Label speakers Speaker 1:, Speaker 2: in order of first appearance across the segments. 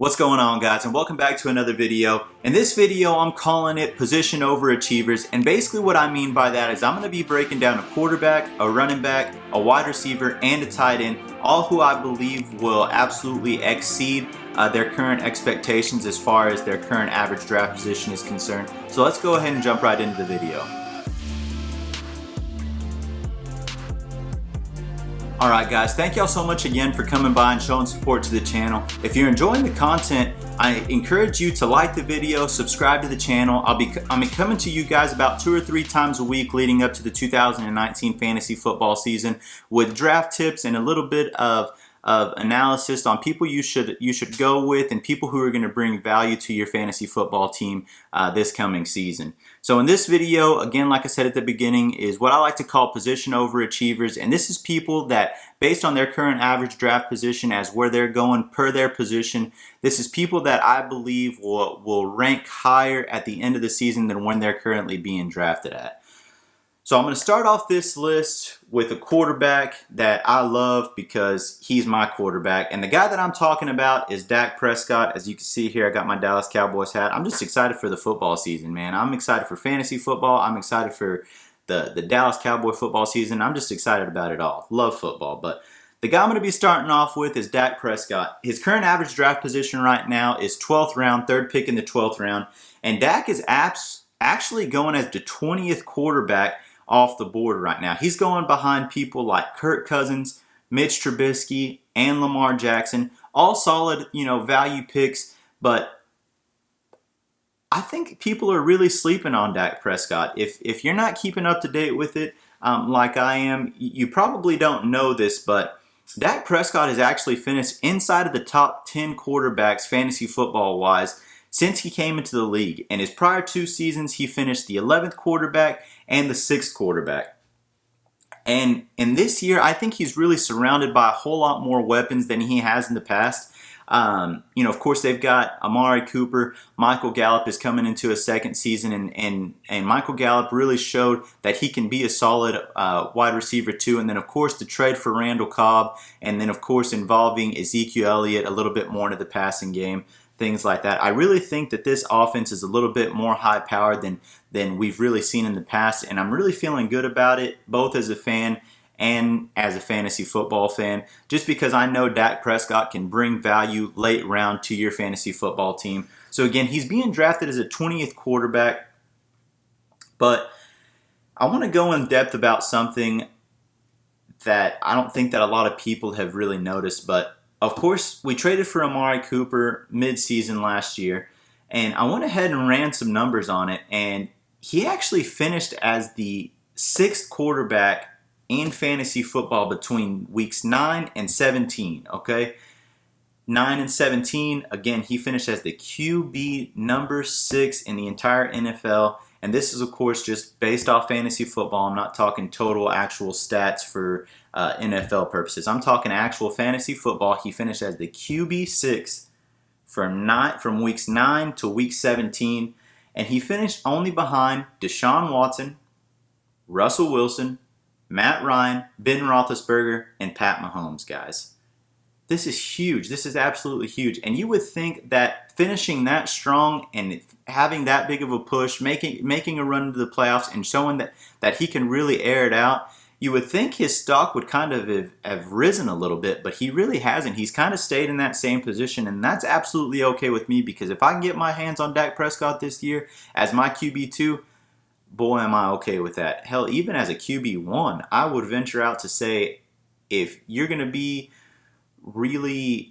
Speaker 1: What's going on, guys, and welcome back to another video. In this video I'm calling it position overachievers, and basically what I mean by that is I'm going to be breaking down a quarterback, a running back, a wide receiver, and a tight end, all who I believe will absolutely exceed their current expectations as far as their current average draft position is concerned. So let's go ahead and jump right into the video. Alright guys, thank y'all so much again for coming by and showing support to the channel. If you're enjoying the content, I encourage you to like the video, subscribe to the channel. I'm coming to you guys about 2 or 3 times a week leading up to the 2019 fantasy football season with draft tips and a little bit of analysis on people you should go with and people who are going to bring value to your fantasy football team this coming season. So in this video, again, like I said at the beginning, is what I like to call position overachievers, and this is people that, based on their current average draft position as where they're going per their position, this is people that I believe will rank higher at the end of the season than when they're currently being drafted at. So I'm going to start off this list with a quarterback that I love because he's my quarterback. And the guy that I'm talking about is Dak Prescott. As you can see here, I got my Dallas Cowboys hat. I'm just excited for the football season, man. I'm excited for fantasy football. I'm excited for the Dallas Cowboy football season. I'm just excited about it all. Love football. But the guy I'm going to be starting off with is Dak Prescott. His current average draft position right now is 12th round, third pick in the 12th round. And Dak is actually going as the 20th quarterback off the board right now. He's going behind people like Kirk Cousins, Mitch Trubisky, and Lamar Jackson. All solid, value picks, but I think people are really sleeping on Dak Prescott. If you're not keeping up to date with it, like I am, you probably don't know this, but Dak Prescott has actually finished inside of the top 10 quarterbacks fantasy football wise since he came into the league. In his prior 2 seasons, he finished the 11th quarterback and the 6th quarterback. And in this year, I think he's really surrounded by a whole lot more weapons than he has in the past. Of course, they've got Amari Cooper. Michael Gallup is coming into a second season, and Michael Gallup really showed that he can be a solid wide receiver too. And then, of course, the trade for Randall Cobb, and then, of course, involving Ezekiel Elliott a little bit more into the passing game. Things like that. I really think that this offense is a little bit more high-powered than we've really seen in the past, and I'm really feeling good about it, both as a fan and as a fantasy football fan, just because I know Dak Prescott can bring value late round to your fantasy football team. So again, he's being drafted as a 20th quarterback, but I want to go in depth about something that I don't think that a lot of people have really noticed, but of course, we traded for Amari Cooper mid-season last year, and I went ahead and ran some numbers on it, and he actually finished as the 6th quarterback in fantasy football between weeks 9 and 17, okay? 9 and 17, again, he finished as the QB number 6 in the entire NFL, and this is, of course, just based off fantasy football. I'm not talking total actual stats for NFL purposes. I'm talking actual fantasy football. He finished as the QB 6 from weeks 9 to week 17, and he finished only behind Deshaun Watson, Russell Wilson, Matt Ryan, Ben Roethlisberger, and Pat Mahomes, guys. This is huge. This is absolutely huge. And you would think that finishing that strong and having that big of a push, making a run into the playoffs and showing that he can really air it out, you would think his stock would kind of have risen a little bit, but he really hasn't. He's kind of stayed in that same position, and that's absolutely okay with me, because if I can get my hands on Dak Prescott this year as my QB2, boy, am I okay with that. Hell, even as a QB1, I would venture out to say, if you're going to be really,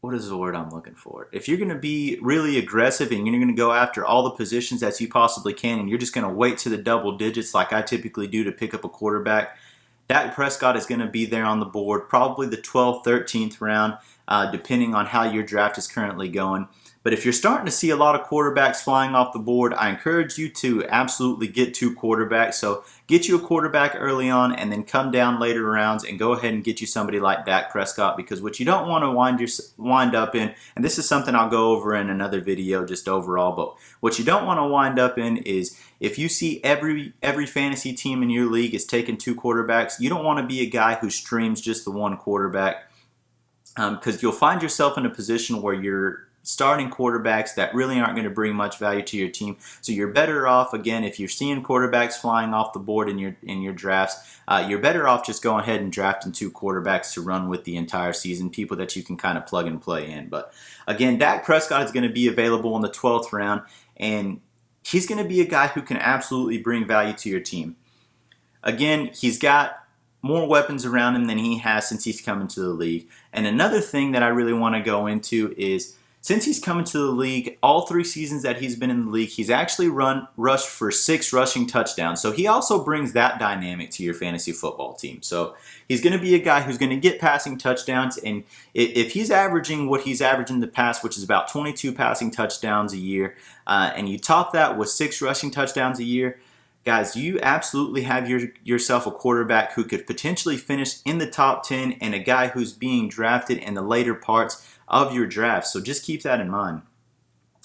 Speaker 1: what is the word I'm looking for? If you're going to be really aggressive and you're going to go after all the positions that you possibly can, and you're just going to wait to the double digits like I typically do to pick up a quarterback, Dak Prescott is going to be there on the board, probably the 12th, 13th round, depending on how your draft is currently going. But if you're starting to see a lot of quarterbacks flying off the board, I encourage you to absolutely get 2 quarterbacks. So get you a quarterback early on and then come down later rounds and go ahead and get you somebody like Dak Prescott, because what you don't want to wind up in, and this is something I'll go over in another video just overall, but what you don't want to wind up in is if you see every fantasy team in your league is taking 2 quarterbacks, you don't want to be a guy who streams just the one quarterback. because you'll find yourself in a position where you're starting quarterbacks that really aren't going to bring much value to your team. So you're better off, again, if you're seeing quarterbacks flying off the board in your drafts, you're better off just going ahead and drafting 2 quarterbacks to run with the entire season, people that you can kind of plug and play in. But again, Dak Prescott is going to be available in the 12th round, and he's going to be a guy who can absolutely bring value to your team. Again, he's got more weapons around him than he has since he's come into the league. And another thing that I really want to go into is, since he's come into the league, all 3 seasons that he's been in the league, he's actually rushed for 6 rushing touchdowns. So he also brings that dynamic to your fantasy football team. So he's going to be a guy who's going to get passing touchdowns. And if he's averaging what he's averaged in the past, which is about 22 passing touchdowns a year, and you top that with 6 rushing touchdowns a year, guys, you absolutely have yourself a quarterback who could potentially finish in the top 10 and a guy who's being drafted in the later parts of your draft. So just keep that in mind.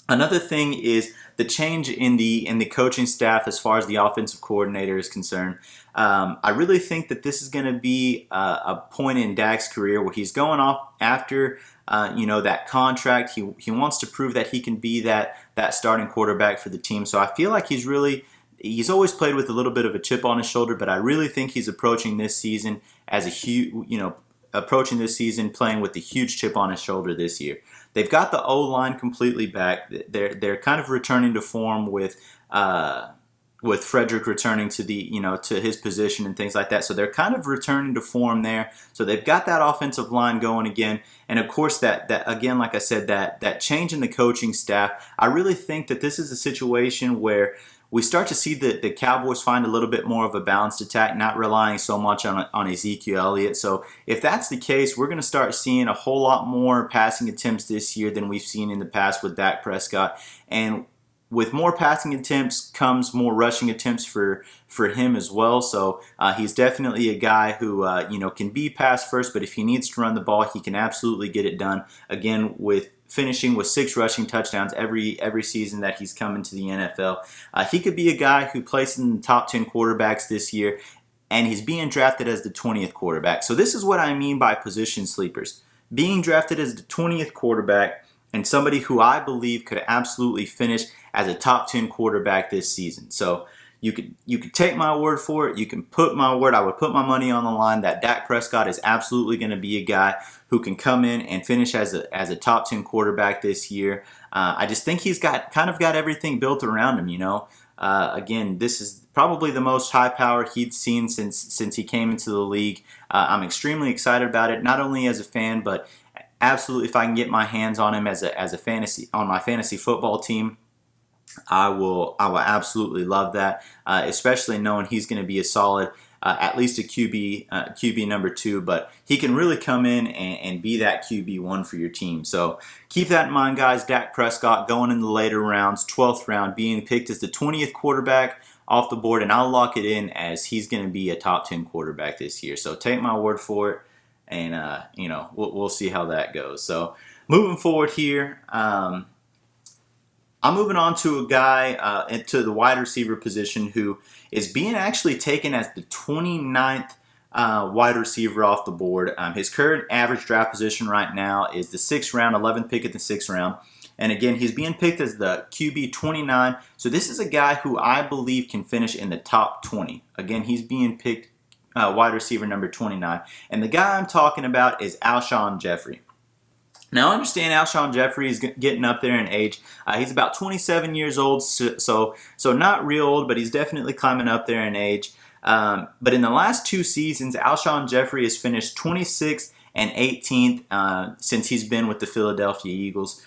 Speaker 1: Another thing is the change in the coaching staff as far as the offensive coordinator is concerned. I really think that this is going to be a point in Dak's career where he's going off after that contract. He wants to prove that he can be that starting quarterback for the team. So I feel like he's always played with a little bit of a chip on his shoulder, but I really think he's approaching this season as a huge, playing with a huge chip on his shoulder this year. They've got the O-line completely back. They're kind of returning to form with Frederick returning to to his position and things like that. So they're kind of returning to form there. So they've got that offensive line going again. And of course, that again, like I said, that change in the coaching staff, I really think that this is a situation where we start to see the Cowboys find a little bit more of a balanced attack, not relying so much on Ezekiel Elliott. So if that's the case, we're going to start seeing a whole lot more passing attempts this year than we've seen in the past with Dak Prescott. And with more passing attempts comes more rushing attempts for him as well. So he's definitely a guy who can be pass first, but if he needs to run the ball, he can absolutely get it done. Again, with finishing with 6 rushing touchdowns every season that he's come into the NFL. He could be a guy who places in the top 10 quarterbacks this year, and he's being drafted as the 20th quarterback. So this is what I mean by position sleepers. Being drafted as the 20th quarterback and somebody who I believe could absolutely finish as a top 10 quarterback this season. So you could take my word for it. You can put my word. I would put my money on the line that Dak Prescott is absolutely going to be a guy who can come in and finish as a top 10 quarterback this year. I just think he's got everything built around him. Again, this is probably the most high power he'd seen since he came into the league. I'm extremely excited about it, not only as a fan, but absolutely if I can get my hands on him as a fantasy on my fantasy football team. I will absolutely love that, especially knowing he's going to be a solid, at least a QB number 2, but he can really come in and be that QB1 for your team. So keep that in mind, guys. Dak Prescott going in the later rounds, 12th round, being picked as the 20th quarterback off the board, and I'll lock it in as he's going to be a top 10 quarterback this year. So take my word for it, and we'll see how that goes. So moving forward here. I'm moving on to a guy into the wide receiver position who is being actually taken as the 29th wide receiver off the board. His current average draft position right now is the 6th round, 11th pick at the 6th round. And again, he's being picked as the QB 29. So this is a guy who I believe can finish in the top 20. Again, he's being picked wide receiver number 29. And the guy I'm talking about is Alshon Jeffrey. Now, I understand Alshon Jeffrey is getting up there in age. He's about 27 years old, so not real old, but he's definitely climbing up there in age. But in the last 2 seasons, Alshon Jeffrey has finished 26th and 18th since he's been with the Philadelphia Eagles.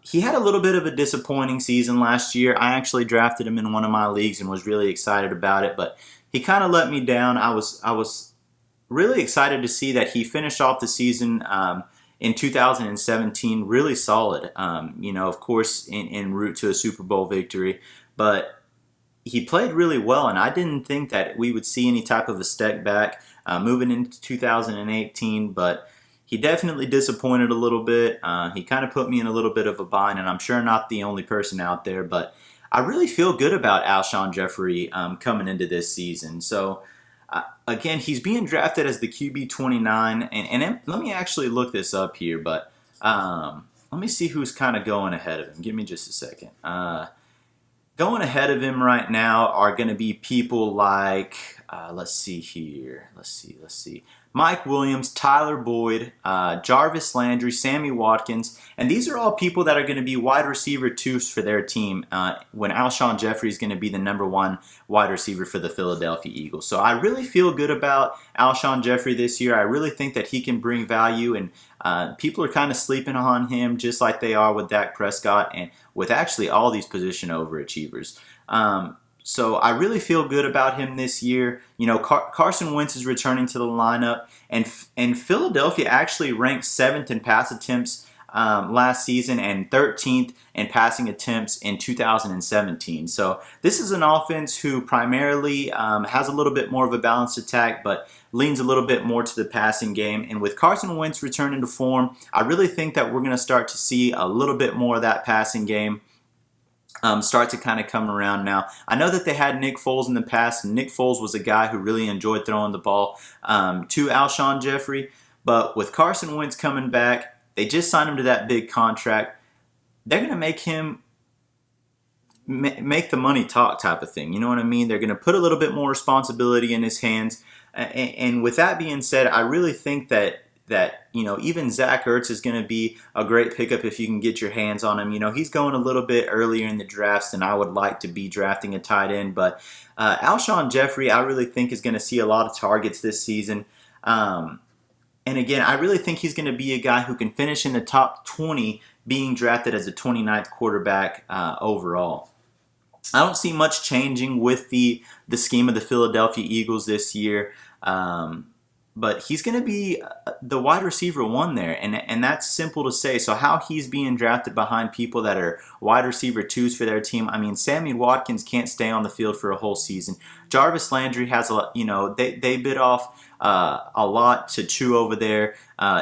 Speaker 1: He had a little bit of a disappointing season last year. I actually drafted him in one of my leagues and was really excited about it, but he kind of let me down. I was really excited to see that he finished off the season in 2017, really solid, of course, en route to a Super Bowl victory. But he played really well, and I didn't think that we would see any type of a step back moving into 2018, but he definitely disappointed a little bit. He kind of put me in a little bit of a bind, and I'm sure not the only person out there, but I really feel good about Alshon Jeffrey coming into this season. So Again, he's being drafted as the QB 29, and let me actually look this up here, but let me see who's kind of going ahead of him. Give me just a second. Going ahead of him right now are going to be people like, let's see here. Let's see. Mike Williams, Tyler Boyd, Jarvis Landry, Sammy Watkins, and these are all people that are going to be wide receiver twos for their team when Alshon Jeffrey is going to be the #1 wide receiver for the Philadelphia Eagles. So I really feel good about Alshon Jeffrey this year. I really think that he can bring value, and people are kind of sleeping on him just like they are with Dak Prescott and with actually all these position overachievers. So I really feel good about him this year. You know, Carson Wentz is returning to the lineup, and Philadelphia actually ranked 7th in pass attempts last season and 13th in passing attempts in 2017. So this is an offense who primarily has a little bit more of a balanced attack, but leans a little bit more to the passing game. And with Carson Wentz returning to form, I really think that we're going to start to see a little bit more of that passing game start to kind of come around now. I know that they had Nick Foles in the past, and Nick Foles was a guy who really enjoyed throwing the ball to Alshon Jeffrey. But with Carson Wentz coming back, they just signed him to that big contract. They're going to make him make the money talk type of thing. You know what I mean? They're going to put a little bit more responsibility in his hands. And with that being said, I really think that you know, even Zach Ertz is going to be a great pickup if you can get your hands on him. You know, he's going a little bit earlier in the drafts than I would like to be drafting a tight end. But Alshon Jeffrey, I really think is going to see a lot of targets this season. And again, I really think he's going to be a guy who can finish in the top 20, being drafted as the 29th quarterback overall. I don't see much changing with the scheme of the Philadelphia Eagles this year. But he's going to be the wide receiver 1 there, and that's simple to say. So how he's being drafted behind people that are wide receiver 2s for their team, I mean, Sammy Watkins can't stay on the field for a whole season. Jarvis Landry has they bit off a lot to chew over there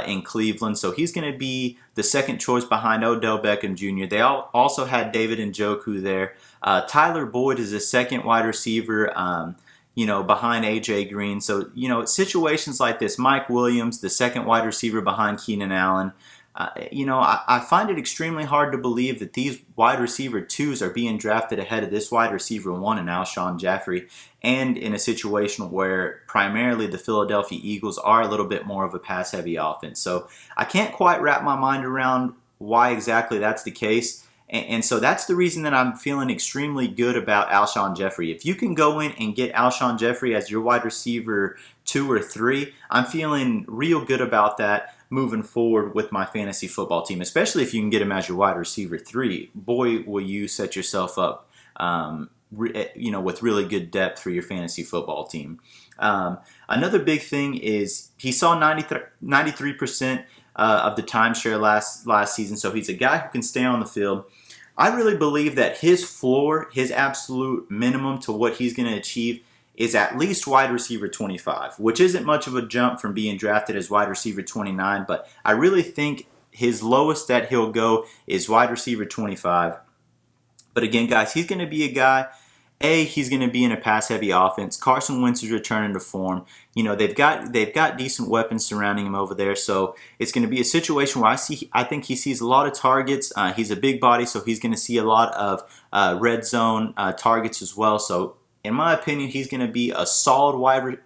Speaker 1: in Cleveland, so he's going to be the second choice behind Odell Beckham Jr. They also had David Njoku there. Tyler Boyd is a second wide receiver, behind A.J. Green. So, situations like this, Mike Williams, the second wide receiver behind Keenan Allen, I find it extremely hard to believe that these wide receiver 2s are being drafted ahead of this wide receiver 1 in Alshon Jeffrey, and in a situation where primarily the Philadelphia Eagles are a little bit more of a pass-heavy offense. So I can't quite wrap my mind around why exactly that's the case. And so that's the reason that I'm feeling extremely good about Alshon Jeffrey. If you can go in and get Alshon Jeffrey as your wide receiver 2 or 3, I'm feeling real good about that moving forward with my fantasy football team, especially if you can get him as your wide receiver 3. Boy, will you set yourself up with really good depth for your fantasy football team. Another big thing is he saw 93% of the timeshare last season, so he's a guy who can stay on the field. I really believe that his floor, his absolute minimum to what he's going to achieve, is at least wide receiver 25, which isn't much of a jump from being drafted as wide receiver 29, but I really think his lowest that he'll go is wide receiver 25. But again, guys, he's going to be a guy, he's going to be in a pass-heavy offense. Carson Wentz is returning to form. They've got decent weapons surrounding him over there, so it's going to be a situation where I think he sees a lot of targets. He's a big body, so he's going to see a lot of red zone targets as well. So, in my opinion, he's going to be a solid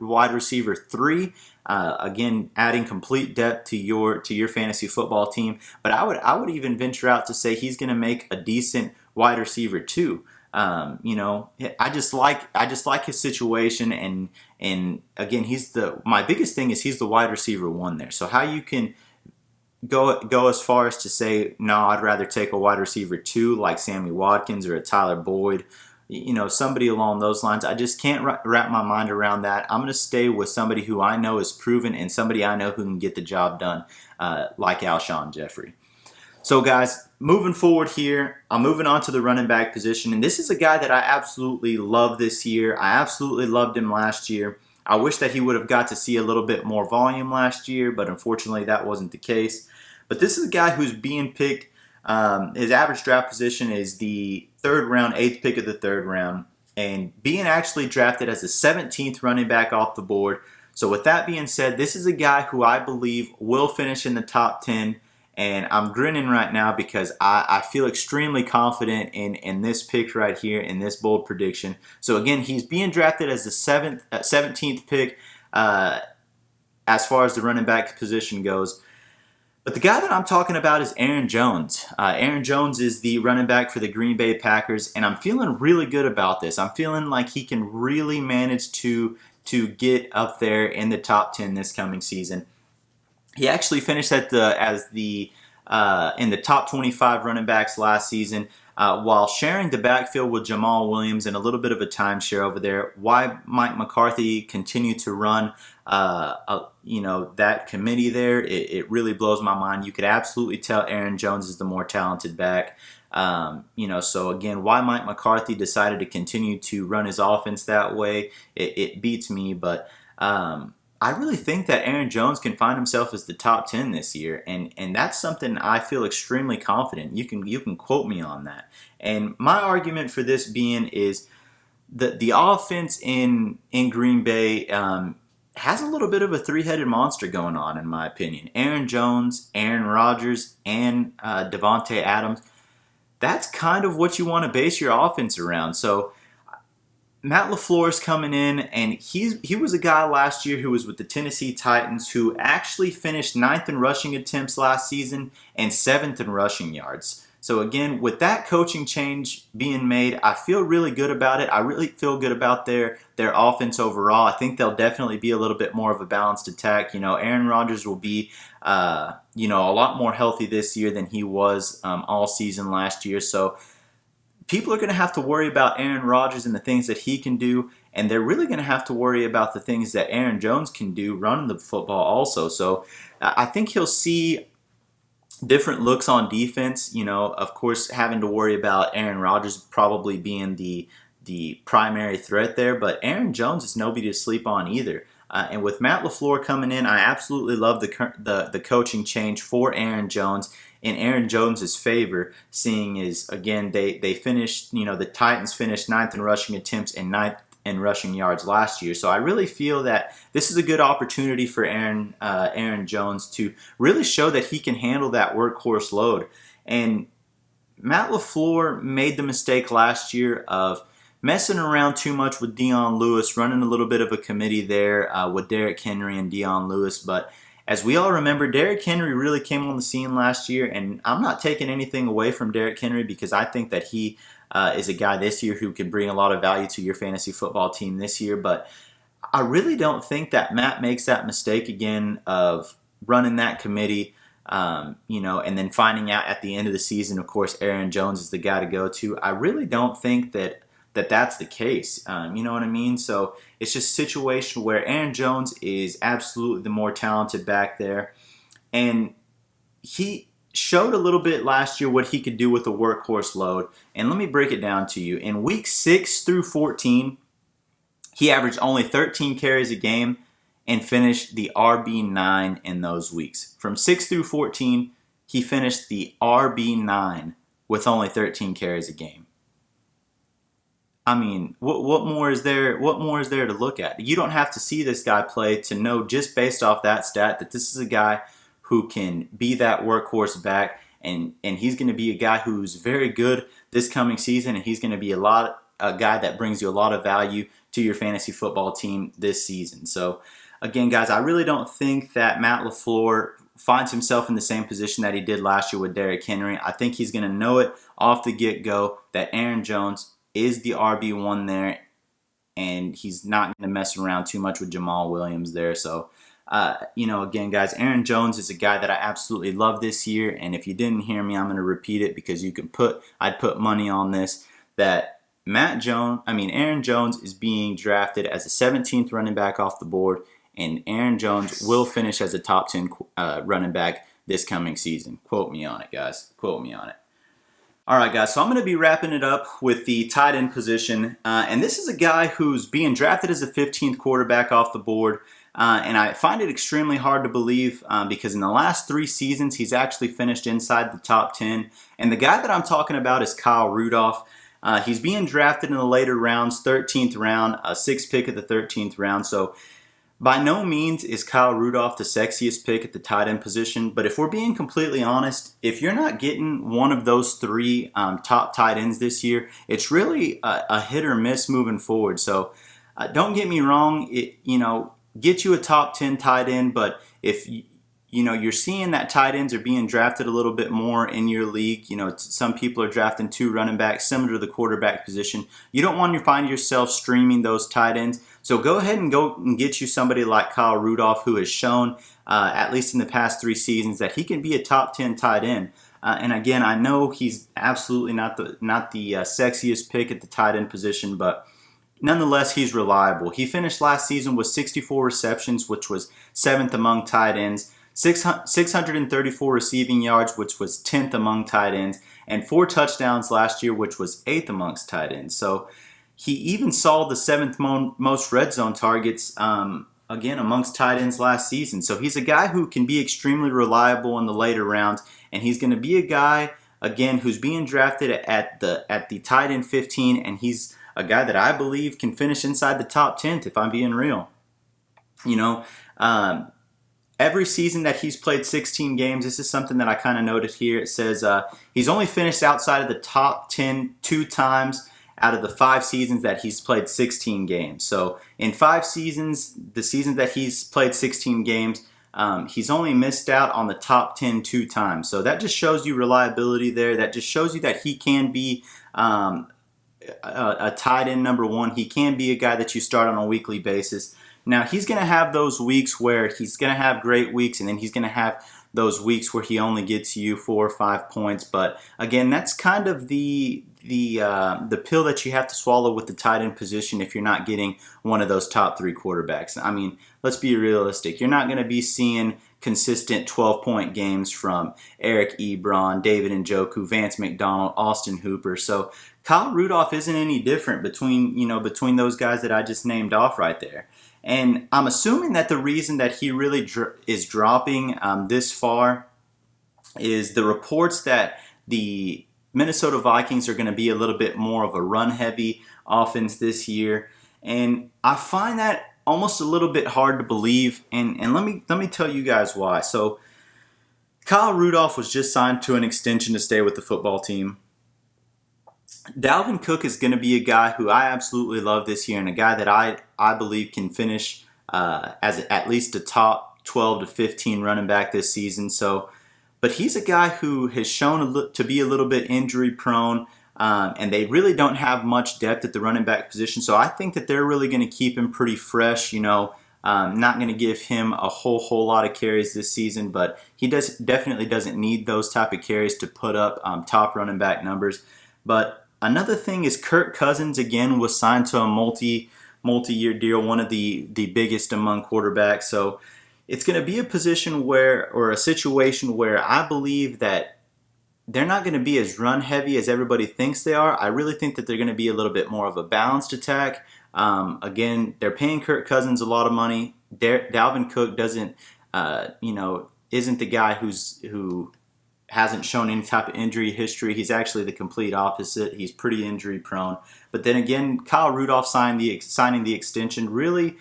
Speaker 1: wide receiver 3. Again, adding complete depth to your fantasy football team. But I would even venture out to say he's going to make a decent wide receiver 2. I just like his situation, and again, my biggest thing is he's the wide receiver 1 there. So how you can go as far as to say, no, I'd rather take a wide receiver 2 like Sammy Watkins or a Tyler Boyd, somebody along those lines. I just can't wrap my mind around that. I'm going to stay with somebody who I know is proven and somebody I know who can get the job done, like Alshon Jeffrey. So guys, moving forward here, I'm moving on to the running back position, and this is a guy that I absolutely love this year. I absolutely loved him last year. I wish that he would have got to see a little bit more volume last year, but unfortunately that wasn't the case. But this is a guy who's being picked. His average draft position is the 3rd round, 8th pick of the 3rd round, and being actually drafted as the 17th running back off the board. So with that being said, this is a guy who I believe will finish in the top 10. And I'm grinning right now because I feel extremely confident in this pick right here, in this bold prediction. So again, he's being drafted as the 17th pick as far as the running back position goes. But the guy that I'm talking about is Aaron Jones. Aaron Jones is the running back for the Green Bay Packers, and I'm feeling really good about this. I'm feeling like he can really manage to get up there in the top 10 this coming season. He actually finished in the top 25 running backs last season, while sharing the backfield with Jamal Williams and a little bit of a timeshare over there. Why Mike McCarthy continued to run that committee there, it really blows my mind. You could absolutely tell Aaron Jones is the more talented back. So again, why Mike McCarthy decided to continue to run his offense that way, it beats me. But I really think that Aaron Jones can find himself as the top 10 this year, and that's something I feel extremely confident. You can quote me on that. And my argument for this being is that the offense in Green Bay has a little bit of a three-headed monster going on, in my opinion. Aaron Jones, Aaron Rodgers, and Devontae Adams. That's kind of what you want to base your offense around. So Matt LaFleur is coming in, and he was a guy last year who was with the Tennessee Titans who actually finished 9th in rushing attempts last season and 7th in rushing yards. So again, with that coaching change being made, I feel really good about it. I really feel good about their offense overall. I think they'll definitely be a little bit more of a balanced attack. Aaron Rodgers will be a lot more healthy this year than he was all season last year. So people are going to have to worry about Aaron Rodgers and the things that he can do, and they're really going to have to worry about the things that Aaron Jones can do running the football also. So I think he'll see different looks on defense. Of course, having to worry about Aaron Rodgers probably being the primary threat there, but Aaron Jones is nobody to sleep on either. And with Matt LaFleur coming in, I absolutely love the coaching change for Aaron Jones in Aaron Jones' favor, seeing as, again, they finished, the Titans finished 9th in rushing attempts and 9th in rushing yards last year. So I really feel that this is a good opportunity for Aaron Jones to really show that he can handle that workhorse load. And Matt LaFleur made the mistake last year of messing around too much with Dion Lewis, running a little bit of a committee there with Derrick Henry and Dion Lewis. But as we all remember, Derrick Henry really came on the scene last year, and I'm not taking anything away from Derrick Henry because I think that he is a guy this year who can bring a lot of value to your fantasy football team this year. But I really don't think that Matt makes that mistake again of running that committee, and then finding out at the end of the season, of course, Aaron Jones is the guy to go to. I really don't think that's the case. You know what I mean? So it's just a situation where Aaron Jones is absolutely the more talented back there. And he showed a little bit last year what he could do with a workhorse load. And let me break it down to you. In week 6 through 14, he averaged only 13 carries a game and finished the RB9 in those weeks. From 6 through 14, he finished the RB9 with only 13 carries a game. I mean, what more is there? What more is there to look at? You don't have to see this guy play to know just based off that stat that this is a guy who can be that workhorse back, and he's going to be a guy who's very good this coming season, and he's going to be a guy that brings you a lot of value to your fantasy football team this season. So, again, guys, I really don't think that Matt LaFleur finds himself in the same position that he did last year with Derrick Henry. I think he's going to know it off the get-go that Aaron Jones is the RB1 there, and he's not going to mess around too much with Jamal Williams there. So, again, guys, Aaron Jones is a guy that I absolutely love this year, and if you didn't hear me, I'm going to repeat it because I'd put money on this, that Aaron Jones is being drafted as the 17th running back off the board, and Aaron Jones will finish as a top 10 running back this coming season. Quote me on it, guys. Quote me on it. All right, guys, so I'm going to be wrapping it up with the tight end position. And this is a guy who's being drafted as the 15th quarterback off the board. And I find it extremely hard to believe because in the last 3 seasons, he's actually finished inside the top 10. And the guy that I'm talking about is Kyle Rudolph. He's being drafted in the later rounds, 13th round, a 6th pick at the 13th round. So by no means is Kyle Rudolph the sexiest pick at the tight end position, but if we're being completely honest, if you're not getting one of those three top tight ends this year, it's really a hit or miss moving forward. So don't get me wrong, get you a top 10 tight end, but if you're seeing that tight ends are being drafted a little bit more in your league. Some people are drafting 2 running backs, similar to the quarterback position. You don't want to find yourself streaming those tight ends. So go ahead and go and get you somebody like Kyle Rudolph, who has shown, at least in the past 3 seasons, that he can be a top 10 tight end. And again, I know he's absolutely not the sexiest pick at the tight end position, but nonetheless, he's reliable. He finished last season with 64 receptions, which was 7th among tight ends. 634 receiving yards, which was 10th among tight ends, and 4 touchdowns last year, which was 8th amongst tight ends. So he even saw the 7th most red zone targets, again, amongst tight ends last season. So he's a guy who can be extremely reliable in the later rounds, and he's going to be a guy, again, who's being drafted at the tight end 15, and he's a guy that I believe can finish inside the top 10th, if I'm being real. Every season that he's played 16 games, this is something that I kind of noted here. It says he's only finished outside of the top 10 2 times out of the 5 seasons that he's played 16 games. So in 5 seasons, the seasons that he's played 16 games, he's only missed out on the top 10 2 times. So that just shows you reliability there. That just shows you that he can be a tight end number 1. He can be a guy that you start on a weekly basis. Now, he's going to have those weeks where he's going to have great weeks, and then he's going to have those weeks where he only gets you 4 or 5 points. But again, that's kind of the pill that you have to swallow with the tight end position if you're not getting one of those top 3 quarterbacks. I mean, let's be realistic. You're not going to be seeing consistent 12-point games from Eric Ebron, David Njoku, Vance McDonald, Austin Hooper. So Kyle Rudolph isn't any different between those guys that I just named off right there. And I'm assuming that the reason that he really is dropping this far is the reports that the Minnesota Vikings are going to be a little bit more of a run-heavy offense this year. And I find that almost a little bit hard to believe. And let me tell you guys why. So Kyle Rudolph was just signed to an extension to stay with the football team. Dalvin Cook is going to be a guy who I absolutely love this year, and a guy that I believe can finish as at least a top 12 to 15 running back this season. But he's a guy who has shown to be a little bit injury prone, and they really don't have much depth at the running back position. So I think that they're really going to keep him pretty fresh. Not going to give him a whole lot of carries this season, but he definitely doesn't need those type of carries to put up top running back numbers. But another thing is Kirk Cousins, again, was signed to a multi-year deal, one of the biggest among quarterbacks. So it's going to be a situation where I believe that they're not going to be as run-heavy as everybody thinks they are. I really think that they're going to be a little bit more of a balanced attack. Again, they're paying Kirk Cousins a lot of money. Dalvin Cook isn't the guy who hasn't shown any type of injury history. He's actually the complete opposite. He's pretty injury prone. But then again, Kyle Rudolph signing the extension, really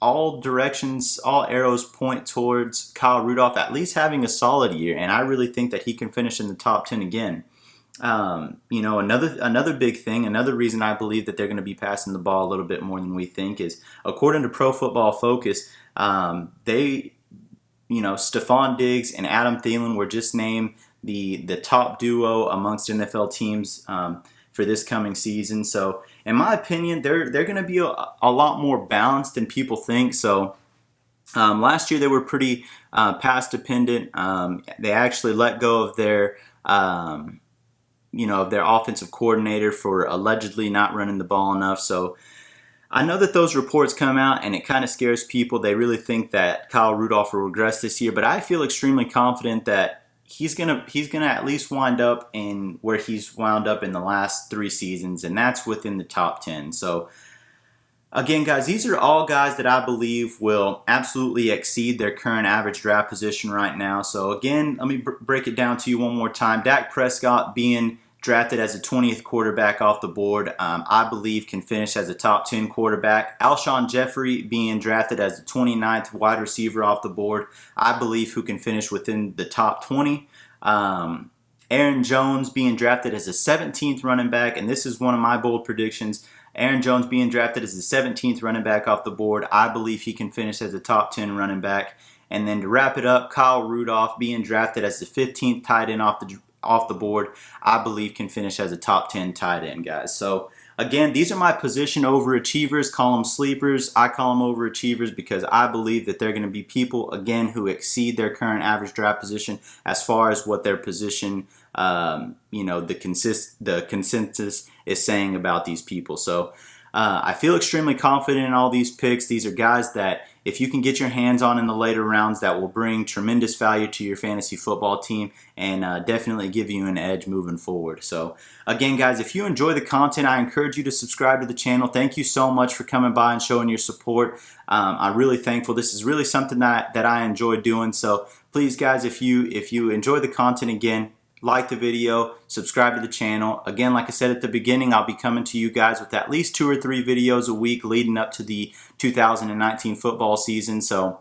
Speaker 1: all arrows point towards Kyle Rudolph at least having a solid year. And I really think that he can finish in the top 10 again. Another big thing, another reason I believe that they're going to be passing the ball a little bit more than we think is, according to Pro Football Focus, Stephon Diggs and Adam Thielen were just named the top duo amongst NFL teams for this coming season. So in my opinion, they're going to be a lot more balanced than people think. So last year they were pretty pass dependent. They actually let go of their offensive coordinator for allegedly not running the ball enough. So I know that those reports come out and it kind of scares people. They really think that Kyle Rudolph will regress this year, but I feel extremely confident that he's gonna at least wind up in where he's wound up in the last 3 seasons, and that's within the top 10. So again, guys, these are all guys that I believe will absolutely exceed their current average draft position right now. So again, let me break it down to you one more time. Dak Prescott being drafted as a 20th quarterback off the board, I believe can finish as a top 10 quarterback. Alshon Jeffrey being drafted as the 29th wide receiver off the board, I believe who can finish within the top 20. Aaron Jones being drafted as a 17th running back, and this is one of my bold predictions. Aaron Jones being drafted as the 17th running back off the board, I believe he can finish as a top 10 running back. And then to wrap it up, Kyle Rudolph being drafted as the 15th tight end off the board, I believe can finish as a top 10 tight end, guys. So again, these are my position overachievers. Call them sleepers. I call them overachievers because I believe that they're going to be people, again, who exceed their current average draft position as far as what their position, the consensus is saying about these people. So I feel extremely confident in all these picks. These are guys that if you can get your hands on in the later rounds, that will bring tremendous value to your fantasy football team and definitely give you an edge moving forward. So again, guys, if you enjoy the content, I encourage you to subscribe to the channel. Thank you so much for coming by and showing your support. I'm really thankful. This is really something that I enjoy doing. So please, guys, if you enjoy the content, again, like the video, subscribe to the channel. Again, like I said at the beginning, I'll be coming to you guys with at least 2 or 3 videos a week leading up to the 2019 football season. So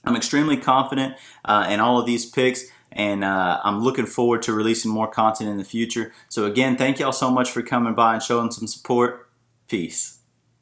Speaker 1: I'm extremely confident in all of these picks, and I'm looking forward to releasing more content in the future. So again, thank y'all so much for coming by and showing some support. Peace.